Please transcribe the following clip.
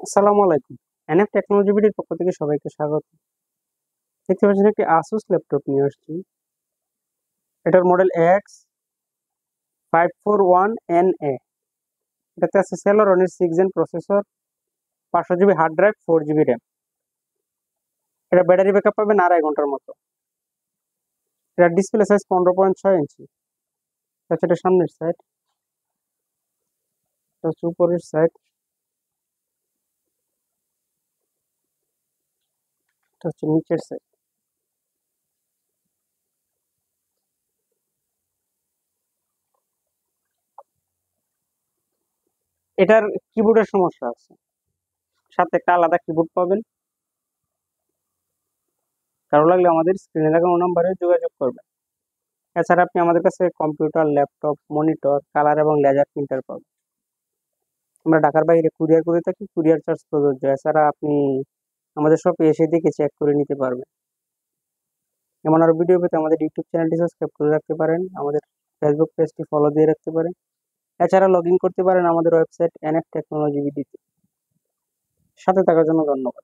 আসসালামু আলাইকুম। NF technology বিডির পক্ষ থেকে সবাইকে স্বাগত। দেখতে পাচ্ছেন একটি আসুস ল্যাপটপ নিয়ে আসছি। এটার মডেল AX541NA। এটাতে আছে সেলোরনের 6 gen processor, 500 GB hard drive, 4 GB RAM. এটা ব্যাটারি ব্যাকআপ পাবেন 2.5 ঘন্টার মতো। এটার ডিসপ্লে সাইজ 15.6 ইঞ্চি। এটা হচ্ছে এটা সামনের সাইড, এটা হচ্ছে উপরের সাইড, এটা হচ্ছে নিচের সাইড। এটার কিবোর্ডের সমস্যা আছে, সাথে একটা আলাদা কিবোর্ড পাবেন। কারো লাগলে আমাদের স্ক্রিনে দেখানো নাম্বারে যোগাযোগ করবেন। এছাড়া আপনি আমাদের কাছে কম্পিউটার, ল্যাপটপ, মনিটর, কালার এবং লেজার প্রিন্টার পাবেন। আমরা ঢাকার বাইরে কুরিয়ার করে থাকি, কুরিয়ার চার্জ প্রযোজ্য। এছাড়া আপনি আমাদের শপে এসে দেখে চেক করে নিতে পারবেন। এমন আরো ভিডিও পেতে আমাদের ইউটিউব চ্যানেলটি সাবস্ক্রাইব করে রাখতে পারেন, আমাদের ফেসবুক পেজটি ফলো দিয়ে রাখতে পারেন। এছাড়া লগ ইন করতে পারেন আমাদের ওয়েবসাইট এনএফ টেকনোলজি বিডিতে। সাথে থাকার জন্য ধন্যবাদ।